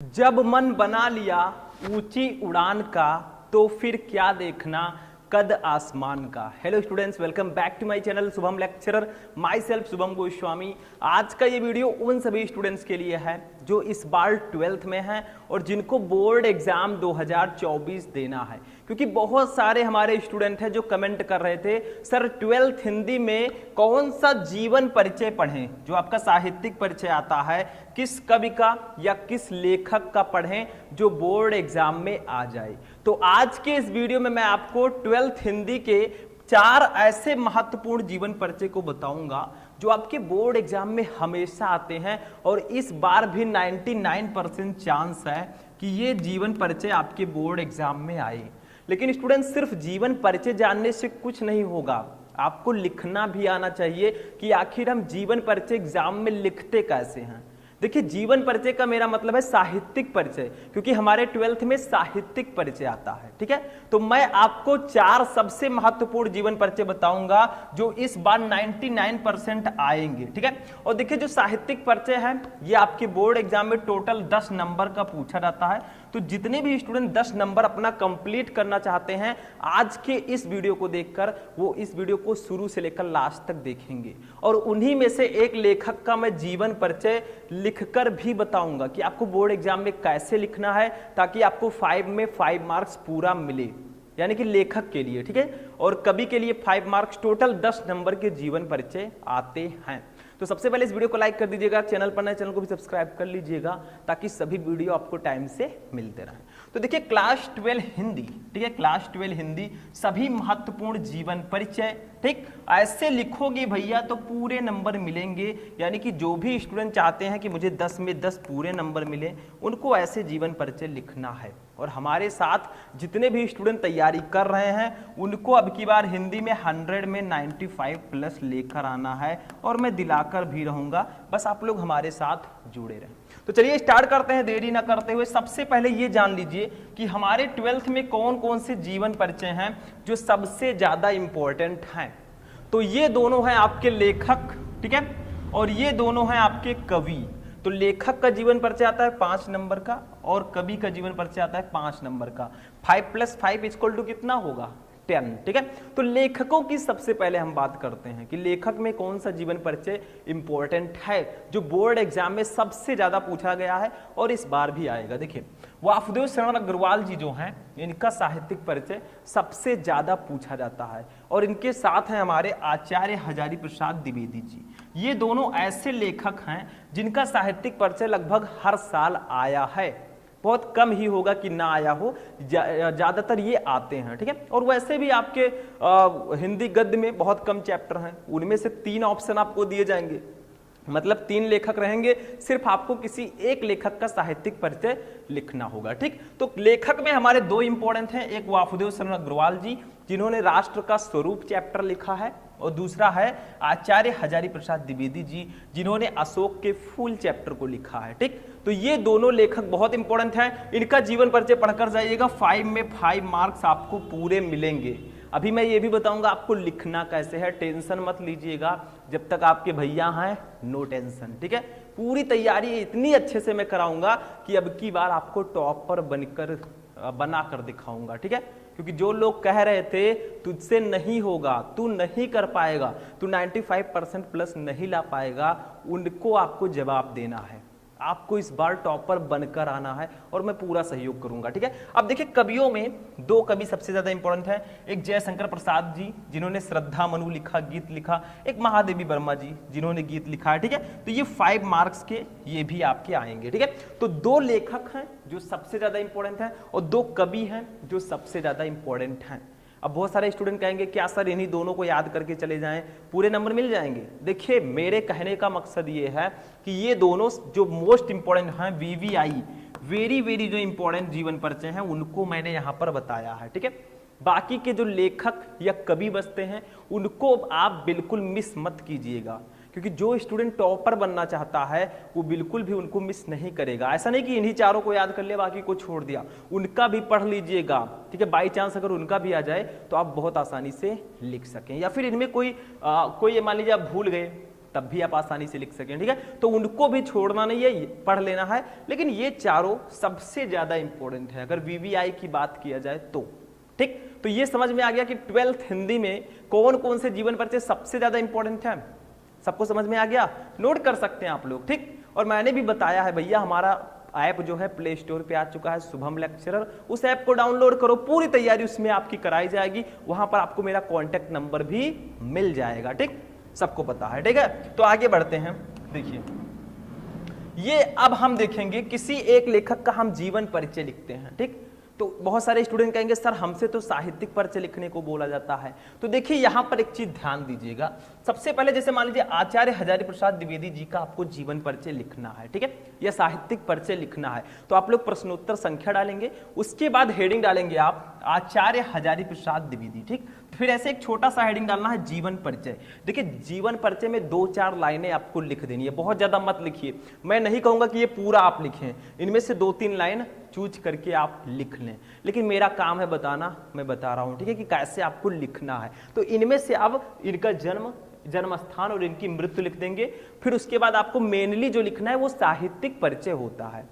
जब मन बना लिया ऊंची उड़ान का तो फिर क्या देखना कद आसमान का। Hello students, welcome back to my channel Shubham lecturer, myself Shubham Goswami. आज का ये वीडियो उन सभी स्टूडेंट्स के लिए है जो इस बार 12th में हैं और जिनको बोर्ड एग्जाम 2024 देना है, क्योंकि बहुत सारे हमारे स्टूडेंट हैं जो कमेंट कर रहे थे सर 12th हिंदी में कौन सा जीवन परिचय पढ़ें, जो आपका साहित्यिक परिचय आता है किस कवि का या किस लेखक का पढ़ें जो बोर्ड एग्जाम में आ जाए। तो आज के इस वीडियो में मैं आपको 12th हिंदी के 4 ऐसे महत्वपूर्ण जीवन परिचय को बताऊंगा जो आपके बोर्ड एग्जाम में हमेशा आते हैं और इस बार भी 99% चांस है कि ये जीवन परिचय आपके बोर्ड एग्जाम में आए। लेकिन स्टूडेंट, सिर्फ जीवन परिचय जानने से कुछ नहीं होगा, आपको लिखना भी आना चाहिए कि आखिर हम जीवन परिचय एग्जाम में लिखते कैसे हैं। देखिए, जीवन परिचय का मेरा मतलब है साहित्यिक परिचय, क्योंकि हमारे 12th में साहित्यिक परिचय आता है। ठीक है, तो मैं आपको 4 सबसे महत्वपूर्ण जीवन परिचय बताऊंगा जो इस बार 99% आएंगे। ठीक है, और देखिए जो साहित्यिक परिचय है ये आपके बोर्ड एग्जाम में टोटल 10 नंबर का पूछा जाता है। तो जितने भी स्टूडेंट 10 नंबर अपना कंप्लीट करना चाहते हैं आज के इस वीडियो को देखकर, वो इस वीडियो को शुरू से लेकर लास्ट तक देखेंगे और उन्हीं में से एक लेखक का मैं जीवन परिचय लिखकर भी बताऊंगा कि आपको बोर्ड एग्जाम में कैसे लिखना है ताकि आपको 5 में 5 मार्क्स पूरा मिले, यानी कि लेखक के लिए। ठीक है, और कवि के लिए 5 मार्क्स, टोटल 10 नंबर के जीवन परिचय आते हैं। तो सबसे पहले इस वीडियो को लाइक कर दीजिएगा, चैनल पर नए चैनल को भी सब्सक्राइब कर लीजिएगा ताकि सभी वीडियो आपको टाइम से मिलते रहें। तो देखिए, क्लास 12 हिंदी, ठीक है, क्लास 12 हिंदी सभी महत्वपूर्ण जीवन परिचय, ठीक, ऐसे लिखोगे भैया तो पूरे नंबर मिलेंगे। यानी कि जो भी स्टूडेंट चाहते हैं कि मुझे 10 में 10 पूरे नंबर मिले, उनको ऐसे जीवन परिचय लिखना है। और हमारे साथ जितने भी स्टूडेंट तैयारी कर रहे हैं उनको अब की बार हिंदी में 100 में 95 प्लस लेकर आना है और मैं दिलाकर भी रहूंगा, बस आप लोग हमारे साथ जुड़े रहें। तो चलिए स्टार्ट करते हैं देरी ना करते हुए। सबसे पहले ये जान लीजिए कि हमारे 12th में कौन कौन से जीवन परिचय हैं जो सबसे ज्यादा इंपॉर्टेंट हैं। तो ये दोनों हैं आपके लेखक, ठीक है, और ये दोनों हैं आपके कवि। तो लेखक का जीवन परिचय आता है 5 नंबर का और कवि का जीवन परिचय आता है 5 नंबर का। 5 + 5 = कितना होगा? 10। ठीक है, तो लेखकों की सबसे पहले हम बात करते हैं कि लेखक में कौन सा जीवन परिचय इंपॉर्टेंट है जो बोर्ड एग्जाम में सबसे ज्यादा पूछा गया है और इस बार भी आएगा। देखिए, वासुदेव शरण अग्रवाल जी जो हैं, इनका साहित्यिक परिचय सबसे ज्यादा पूछा जाता है और इनके साथ हैं हमारे आचार्य हजारी प्रसाद द्विवेदी जी। ये दोनों ऐसे लेखक हैं जिनका साहित्यिक परिचय लगभग हर साल आया है, बहुत कम ही होगा कि ना आया हो, ज्यादातर ये आते हैं। ठीक है, और वैसे भी आपके हिंदी गद्य में बहुत कम चैप्टर हैं, उनमें से 3 ऑप्शन आपको दिए जाएंगे, मतलब 3 लेखक रहेंगे, सिर्फ आपको किसी एक लेखक का साहित्यिक परिचय लिखना होगा। ठीक, तो लेखक में हमारे 2 इंपॉर्टेंट हैं, एक वासुदेव शरण अग्रवाल जी जिन्होंने राष्ट्र का स्वरूप चैप्टर लिखा है और दूसरा है आचार्य हजारी प्रसाद द्विवेदी जी जिन्होंने अशोक के फूल चैप्टर को लिखा है। ठीक, तो ये दोनों लेखक बहुत इंपॉर्टेंट हैं, इनका जीवन परिचय पढ़कर जाइएगा, 5 में 5 मार्क्स आपको पूरे मिलेंगे। अभी मैं ये भी बताऊंगा आपको लिखना कैसे है, टेंशन मत लीजिएगा, जब तक आपके भैया हैं नो टेंशन। ठीक है, पूरी तैयारी इतनी अच्छे से मैं कराऊंगा कि अब की बार आपको टॉपर बनाकर दिखाऊंगा। ठीक है, क्योंकि जो लोग कह रहे थे तुझसे नहीं होगा, तू नहीं कर पाएगा, तू 95% प्लस नहीं ला पाएगा, उनको आपको जवाब देना है, आपको इस बार टॉपर बनकर आना है और मैं पूरा सहयोग करूंगा। ठीक है, अब देखिए कवियों में 2 कवि सबसे ज्यादा इंपॉर्टेंट है, एक जयशंकर प्रसाद जी जिन्होंने श्रद्धा मनु लिखा, गीत लिखा, एक महादेवी वर्मा जी जिन्होंने गीत लिखा है। ठीक है, तो ये 5 मार्क्स के ये भी आपके आएंगे। ठीक है, तो 2 लेखक हैं जो सबसे ज्यादा इंपॉर्टेंट हैं और 2 कवि हैं जो सबसे ज्यादा इंपॉर्टेंट हैं। अब बहुत सारे स्टूडेंट कहेंगे क्या सर इन्हीं दोनों को याद करके चले जाएं पूरे नंबर मिल जाएंगे। देखिए, मेरे कहने का मकसद ये है कि ये दोनों जो मोस्ट इंपॉर्टेंट हैं, VVI वेरी जो इंपॉर्टेंट जीवन परिचय हैं, उनको मैंने यहाँ पर बताया है। ठीक है, बाकी के जो लेखक या कवि बचते हैं उनको आप बिल्कुल मिस मत कीजिएगा, क्योंकि जो स्टूडेंट टॉपर बनना चाहता है वो बिल्कुल भी उनको मिस नहीं करेगा। ऐसा नहीं कि इन्हीं 4 को याद कर लिया बाकी को छोड़ दिया, उनका भी पढ़ लीजिएगा। ठीक है, बाई चांस अगर उनका भी आ जाए तो आप बहुत आसानी से लिख सकें, या फिर इनमें कोई मान लीजिए आप भूल गए तब भी आप आसानी से लिख सकें, ठीक है। तो उनको भी छोड़ना नहीं है, पढ़ लेना है। लेकिन ये चारों सबसे ज्यादा इंपॉर्टेंट है अगर वीवीआई की बात किया जाए तो, ठीक। तो ये समझ में आ गया कि 12th हिंदी में कौन कौन से जीवन परिचय सबसे ज्यादा इंपॉर्टेंट है। सबको समझ में आ गया, नोट कर सकते हैं आप लोग, ठीक। और मैंने भी बताया है भैया, हमारा ऐप जो है प्ले स्टोर पे आ चुका है, शुभम लेक्चरर। उस ऐप को डाउनलोड करो, पूरी तैयारी उसमें आपकी कराई जाएगी। वहां पर आपको मेरा कॉन्टेक्ट नंबर भी मिल जाएगा, ठीक। सबको पता है, ठीक है। तो आगे बढ़ते हैं। देखिए ये अब हम देखेंगे किसी एक लेखक का हम जीवन परिचय लिखते हैं, ठीक। तो बहुत सारे स्टूडेंट कहेंगे सर हमसे तो साहित्यिक परिचय लिखने को बोला जाता है। तो देखिए यहां पर एक चीज ध्यान दीजिएगा। सबसे पहले जैसे मान लीजिए आचार्य हजारी प्रसाद द्विवेदी जी का आपको जीवन परिचय लिखना है, ठीक है, या साहित्यिक परिचय लिखना है, तो आप लोग प्रश्नोत्तर संख्या डालेंगे, उसके बाद हेडिंग डालेंगे आप आचार्य हजारी प्रसाद द्विवेदी, ठीक। फिर ऐसे एक छोटा सा हेडिंग डालना है जीवन परिचय। देखिए जीवन परिचय में 2-4 लाइनें आपको लिख देनी है, बहुत ज्यादा मत लिखिए। मैं नहीं कहूंगा कि ये पूरा आप लिखें, इनमें से 2-3 लाइन चूज करके आप लिख लें, लेकिन मेरा काम है बताना, मैं बता रहा हूं, ठीक है, कि कैसे आपको लिखना है। तो इनमें से आप इनका जन्म स्थान और इनकी मृत्यु लिख देंगे। फिर उसके बाद आपको मेनली जो लिखना है वो साहित्यिक परिचय होता है।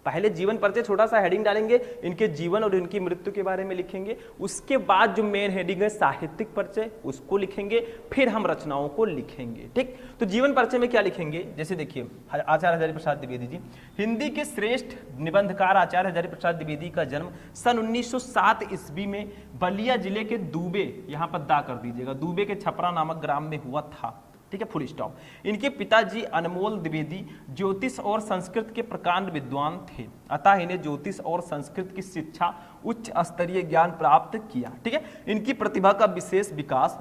पहले जीवन परिचय छोटा सा हेडिंग डालेंगे, इनके जीवन और इनकी मृत्यु के बारे में लिखेंगे। उसके बाद जो मेन हेडिंग है साहित्यिक परिचय, उसको लिखेंगे। फिर हम रचनाओं को लिखेंगे, ठीक। तो जीवन परिचय में क्या लिखेंगे, जैसे देखिए आचार्य हजारी प्रसाद द्विवेदी जी, हिंदी के श्रेष्ठ निबंधकार आचार्य हजारी प्रसाद द्विवेदी का जन्म सन 1907 ईस्वी में बलिया जिले के दूबे, यहां पर दा कर दीजिएगा, दूबे के छपरा नामक ग्राम में हुआ था, ठीक है, फुल स्टॉप। इनके पिताजी अनमोल द्विवेदी ज्योतिष और संस्कृत के प्रकांड विद्वान थे, अतः इन्हें ज्योतिष और संस्कृत की शिक्षा उच्च स्तरीय ज्ञान प्राप्त किया, ठीक है। इनकी प्रतिभा का विशेष विकास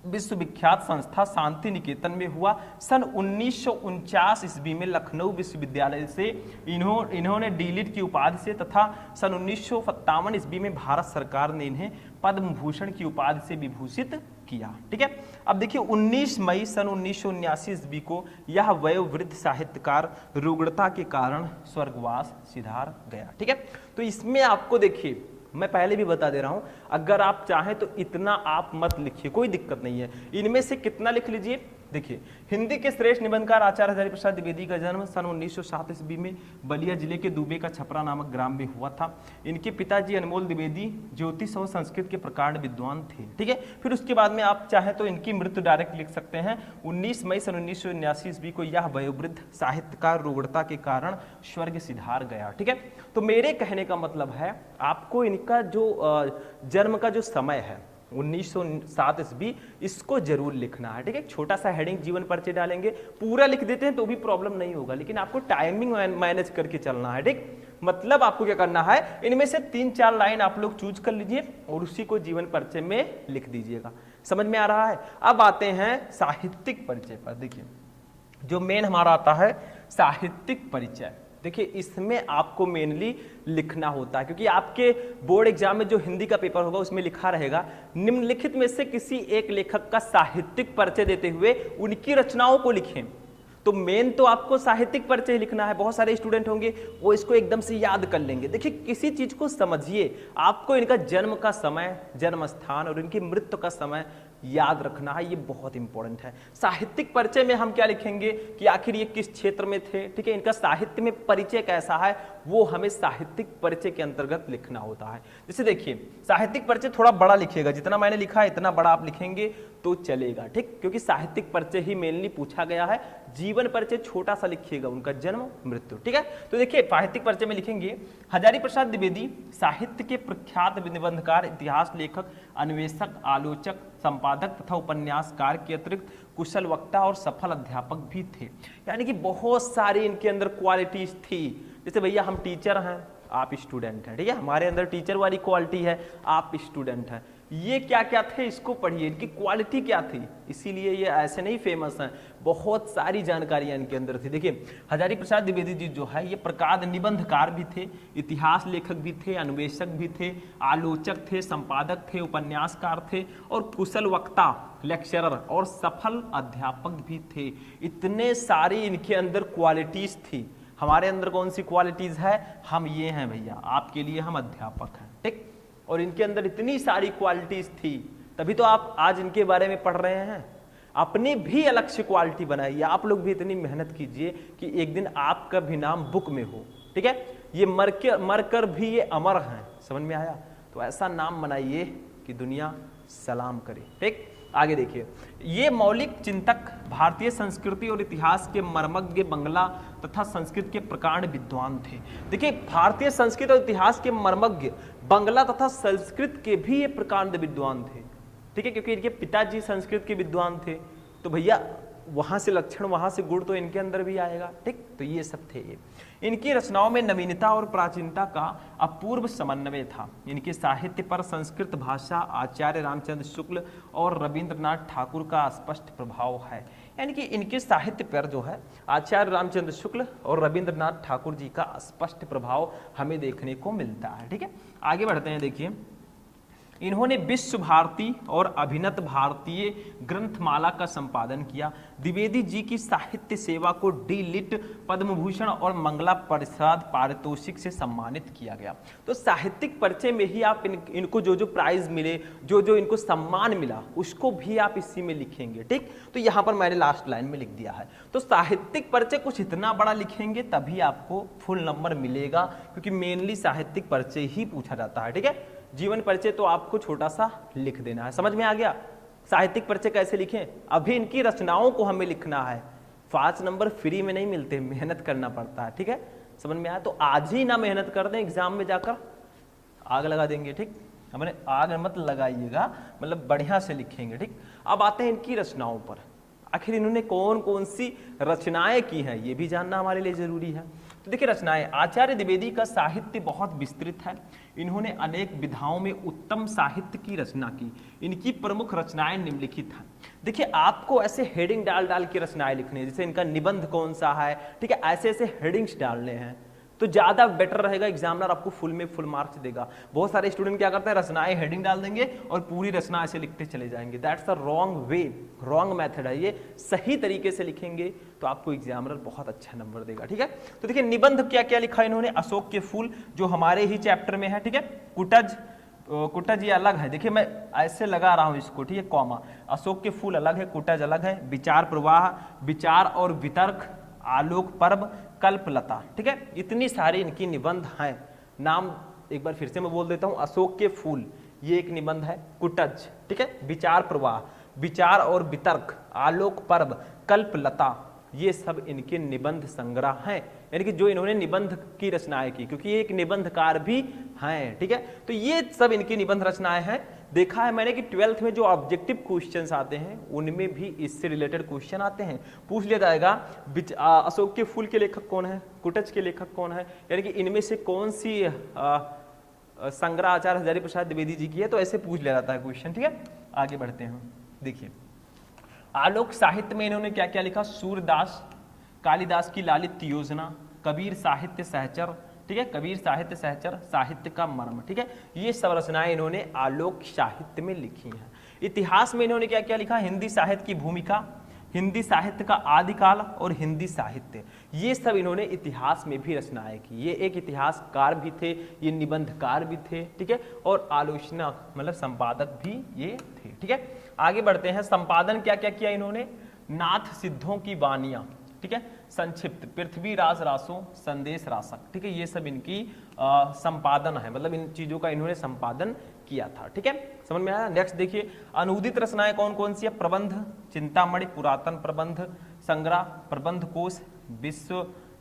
विश्वविख्यात संस्था शांति निकेतन में हुआ। सन 1949 ईस्वी में लखनऊ विश्वविद्यालय से इन्होंने डीलिट की उपाधि से तथा सन 1957 ईस्वी में भारत सरकार ने इन्हें पद्म भूषण की उपाधि से विभूषित किया, ठीक है। अब देखिए 19 मई सन 1979 ईस्वी को यह वयोवृद्ध साहित्यकार रुग्णता के कारण स्वर्गवास सिधार गया, ठीक है। तो इसमें आपको देखिए मैं पहले भी बता दे रहा हूं, अगर आप चाहें तो इतना आप मत लिखिए, कोई दिक्कत नहीं है। इनमें से कितना लिख लीजिए। देखिए हिंदी के श्रेष्ठ निबंधकार आचार्य हजारी प्रसाद द्विवेदी का जन्म सन 1907 ईस्वी में बलिया जिले के दूबे का छपरा नामक ग्राम में हुआ था। इनके पिताजी अनमोल द्विवेदी ज्योतिष और संस्कृत के प्रकांड विद्वान थे, ठीक है। फिर उसके बाद में आप चाहें तो इनकी मृत्यु डायरेक्ट लिख सकते हैं। 19 मई सन 1979 ईस्वी को यह वयोवृद्ध साहित्यकार रुग्णता के कारण स्वर्ग सिधार गया, ठीक है। तो मेरे कहने का मतलब है आपको इनका जो जन्म का जो समय है 1907 ईस्वी, इसको जरूर लिखना है, ठीक है। छोटा सा हेडिंग जीवन परिचय डालेंगे, पूरा लिख देते हैं तो भी प्रॉब्लम नहीं होगा, लेकिन आपको टाइमिंग मैनेज करके चलना है, ठीक। मतलब आपको क्या करना है, इनमें से 3-4 लाइन आप लोग चूज कर लीजिए और उसी को जीवन परिचय में लिख दीजिएगा। समझ में आ रहा है। अब आते हैं साहित्यिक परिचय पर। देखिए जो मेन हमारा आता है साहित्यिक परिचय, देखिए इसमें आपको मेनली लिखना होता है, क्योंकि आपके बोर्ड एग्जाम में जो हिंदी का पेपर होगा उसमें लिखा रहेगा निम्नलिखित में से किसी एक लेखक का साहित्यिक परिचय देते हुए उनकी रचनाओं को लिखें। तो मेन तो आपको साहित्यिक परिचय लिखना है। बहुत सारे स्टूडेंट होंगे वो इसको एकदम से याद कर लेंगे। देखिए किसी चीज को समझिए, आपको इनका जन्म का समय, जन्म स्थान और इनकी मृत्यु का समय याद रखना है, ये बहुत इंपॉर्टेंट है। साहित्यिक परिचय में हम क्या लिखेंगे कि आखिर ये किस क्षेत्र में थे, ठीक है, इनका साहित्य में परिचय कैसा है, वो हमें साहित्यिक परिचय के अंतर्गत लिखना होता है। जैसे देखिए साहित्यिक परिचय थोड़ा बड़ा लिखिएगा, जितना मैंने लिखा है इतना बड़ा आप लिखेंगे तो चलेगा, ठीक, क्योंकि साहित्यिक परिचय ही मेनली पूछा गया है। जीवन परिचय छोटा सा लिखिएगा, उनका जन्म मृत्यु, ठीक है। तो देखिए साहित्यिक परिचय में लिखेंगे हजारी प्रसाद द्विवेदी साहित्य के प्रख्यात निबंधकार, इतिहास लेखक, अन्वेषक, आलोचक, संपादक तथा उपन्यासकार के अतिरिक्त कुशल वक्ता और सफल अध्यापक भी थे। यानी कि बहुत सारी इनके अंदर क्वालिटीज थी। जैसे भैया हम टीचर हैं, आप स्टूडेंट हैं, ठीक है, हमारे अंदर टीचर वाली क्वालिटी है, आप स्टूडेंट हैं। ये क्या क्या थे इसको पढ़िए, इनकी क्वालिटी क्या थी, इसीलिए ये ऐसे नहीं फेमस हैं। बहुत सारी जानकारियां इनके अंदर थी। देखिए हजारी प्रसाद द्विवेदी जी जो है ये प्रकांड निबंधकार भी थे, इतिहास लेखक भी थे, अन्वेषक भी थे, आलोचक थे, संपादक थे, उपन्यासकार थे और कुशल वक्ता, लेक्चरर और सफल अध्यापक भी थे। इतने सारी इनके अंदर क्वालिटीज थी। हमारे अंदर कौन सी क्वालिटीज है, हम ये हैं भैया, आपके लिए हम अध्यापक हैं, ठीक। और इनके अंदर इतनी सारी क्वालिटीज थी, तभी तो आप आज इनके बारे में पढ़ रहे हैं। अपनी भी अलग से क्वालिटी बनाइए। आप लोग भी इतनी मेहनत कीजिए कि एक दिन आपका भी नाम बुक में हो, ठीक है। ये मर कर भी ये अमर हैं, समझ में आया। तो ऐसा नाम बनाइए कि दुनिया सलाम करे, ठीक। आगे देखिए, ये मौलिक चिंतक भारतीय संस्कृति और इतिहास के मर्मज्ञ, बंगला तथा संस्कृत के प्रकांड विद्वान थे। देखिए, भारतीय संस्कृत और इतिहास के मर्मज्ञ, बंगला तथा संस्कृत के भी ये प्रकांड विद्वान थे, ठीक है, क्योंकि इनके पिताजी संस्कृत के विद्वान थे। तो भैया वहां से लक्षण, वहां से गुण तो इनके अंदर भी आएगा, ठीक। तो ये सब थे ये। इनकी रचनाओं में नवीनता और प्राचीनता का अपूर्व समन्वय था। इनके साहित्य पर संस्कृत भाषा, आचार्य रामचंद्र शुक्ल और रविंद्रनाथ ठाकुर का स्पष्ट प्रभाव है। यानी कि इनके साहित्य पर जो है आचार्य रामचंद्र शुक्ल और रविंद्रनाथ ठाकुर जी का स्पष्ट प्रभाव हमें देखने को मिलता है, ठीक है। आगे बढ़ते हैं, देखिए, इन्होंने विश्व भारती और अभिनत भारतीय ग्रंथमाला का संपादन किया। द्विवेदी जी की साहित्य सेवा को डी लिट, पद्म भूषण और मंगला प्रसाद पारितोषिक से सम्मानित किया गया। तो साहित्यिक परिचय में ही आप इनको जो जो प्राइज मिले, जो जो इनको सम्मान मिला, उसको भी आप इसी में लिखेंगे, ठीक। तो यहाँ पर मैंने लास्ट लाइन में लिख दिया है। तो साहित्यिक परिचय कुछ इतना बड़ा लिखेंगे तभी आपको फुल नंबर मिलेगा, क्योंकि मेनली साहित्यिक परिचय ही पूछा जाता है, ठीक है। जीवन परिचय तो आपको छोटा सा लिख देना है, समझ में आ गया। साहित्यिक परिचय कैसे लिखें, अभी इनकी रचनाओं को हमें लिखना है। 5 नंबर फ्री में नहीं मिलते, मेहनत करना पड़ता है, ठीक है। समझ में आया। तो आज ही ना मेहनत कर दें, एग्जाम में जाकर आग लगा देंगे, ठीक। हमने आग मत लगाइएगा, मतलब बढ़िया से लिखेंगे, ठीक। अब आते हैं इनकी रचनाओं पर। आखिर इन्होंने कौन कौन सी रचनाएं की हैं, ये भी जानना हमारे लिए जरूरी है। तो देखिए, रचनाएं, आचार्य द्विवेदी का साहित्य बहुत विस्तृत है। इन्होंने अनेक विधाओं में उत्तम साहित्य की रचना की। इनकी प्रमुख रचनाएं निम्नलिखित हैं। देखिए, आपको ऐसे हेडिंग डाल डाल के रचनाएं लिखनी है, जैसे इनका निबंध कौन सा है, ठीक है, ऐसे ऐसे हेडिंग्स डालने हैं तो ज्यादा बेटर रहेगा। एग्जामिनर आपको फुल में फुल मार्क्स देगा। बहुत सारे स्टूडेंट क्या करते हैं, रचनाएं हेडिंग डाल देंगे और पूरी रचना ऐसे लिखते चले जाएंगे। That's a wrong way, wrong method है ये। सही तरीके से लिखेंगे तो आपको एग्जामिनर बहुत अच्छा नंबर देगा, ठीक है। तो देखिए, निबंध क्या क्या लिखा इन्होंने, अशोक के फूल जो हमारे ही चैप्टर में है, ठीक है। कुटज ये अलग है, देखिए मैं ऐसे लगा रहा हूं इसको, ठीक है, कॉमा। अशोक के फूल अलग है, कुटज अलग है। विचार प्रवाह, विचार और वितर्क, आलोक पर्व, कल्पलता, ठीक है। इतनी सारी इनकी निबंध हैं। नाम एक बार फिर से मैं बोल देता हूं, अशोक के फूल ये एक निबंध है, कुटज, ठीक है, विचार प्रवाह, विचार और वितर्क, आलोक पर्व, कल्पलता, ये सब इनके निबंध संग्रह हैं। यानी कि जो इन्होंने निबंध की रचनाएं की, क्योंकि ये एक निबंधकार भी हैं, ठीक है। तो ये सब इनकी निबंध रचनाएं हैं। देखा है मैंने कि 12th में जो ऑब्जेक्टिव क्वेश्चंस आते हैं उनमें भी इससे रिलेटेड क्वेश्चन आते हैं। पूछ लिया जाएगा अशोक के फूल के लेखक कौन है, कुटज के लेखक कौन है, यानी कि इनमें से कौन सी संग्रह आचार्य हजारी प्रसाद द्विवेदी जी की है, तो ऐसे पूछ लिया जाता है क्वेश्चन, ठीक है। आगे बढ़ते हैं, देखिए, आलोक साहित्य में इन्होंने क्या क्या लिखा, सूरदास, कालिदास की लालित्य योजना, कबीर साहित्य सहचर, ठीक है, कबीर साहित्य सहचर, साहित्य का मर्म, ठीक है। ये सब रचनाएं इन्होंने आलोक साहित्य में लिखी हैं। इतिहास में इन्होंने क्या क्या लिखा, हिंदी साहित्य की भूमिका, हिंदी साहित्य का आदिकाल और हिंदी साहित्य, ये सब इन्होंने इतिहास में भी रचनाएं की। ये एक इतिहासकार भी थे, ये निबंधकार भी थे, ठीक है, और आलोचना मतलब संपादक भी ये थे, ठीक है। आगे बढ़ते हैं, संपादन क्या क्या किया इन्होंने, नाथ सिद्धों की वानियां, ठीक है, संक्षिप्त, पृथ्वी राज रासों, संदेश रासक, ठीक है, ये सब इनकी संपादन है, मतलब इन चीजों का इन्होंने संपादन किया था, ठीक है। समझ में आया। नेक्स्ट देखिए, अनुदित रचनाएं कौन कौन सी है, प्रबंध, चिंतामणि, पुरातन प्रबंध संग्रह, प्रबंध कोश,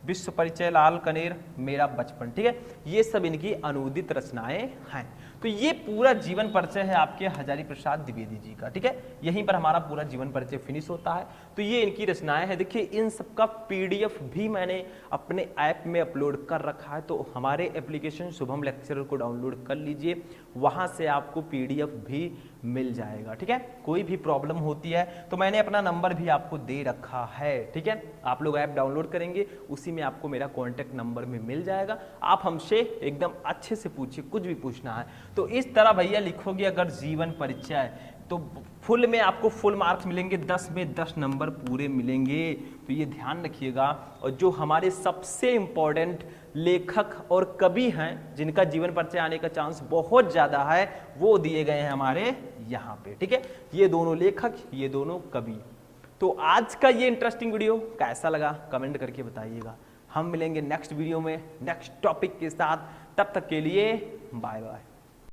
विश्व परिचय, लाल कनेर, मेरा बचपन, ठीक है, ये सब इनकी अनुदित रचनाएं हैं। तो ये पूरा जीवन परिचय है आपके हजारी प्रसाद द्विवेदी जी का, ठीक है। यहीं पर हमारा पूरा जीवन परिचय फिनिश होता है। तो ये इनकी रचनाएं हैं। देखिए, इन सब का पीडीएफ भी मैंने अपने ऐप में अपलोड कर रखा है, तो हमारे एप्लीकेशन शुभम लेक्चरर को डाउनलोड कर लीजिए, वहां से आपको पीडीएफ भी मिल जाएगा, ठीक है। कोई भी प्रॉब्लम होती है तो मैंने अपना नंबर भी आपको दे रखा है, ठीक है। आप लोग ऐप डाउनलोड करेंगे, उसी में आपको मेरा कॉन्टैक्ट नंबर में मिल जाएगा। आप हमसे एकदम अच्छे से पूछिए, कुछ भी पूछना है तो इस तरह भैया लिखोगे अगर जीवन परिचय, तो फुल में आपको फुल मार्क्स मिलेंगे, 10 में 10 नंबर पूरे मिलेंगे। तो ये ध्यान रखिएगा। और जो हमारे सबसे इंपॉर्टेंट लेखक और कवि हैं, जिनका जीवन परिचय आने का चांस बहुत ज्यादा है, वो दिए गए हैं हमारे यहाँ पे, ठीक है। ये दोनों लेखक, ये दोनों कवि, तो आज का ये इंटरेस्टिंग वीडियो कैसा लगा कमेंट करके बताइएगा। हम मिलेंगे नेक्स्ट वीडियो में नेक्स्ट टॉपिक के साथ, तब तक के लिए बाय बाय।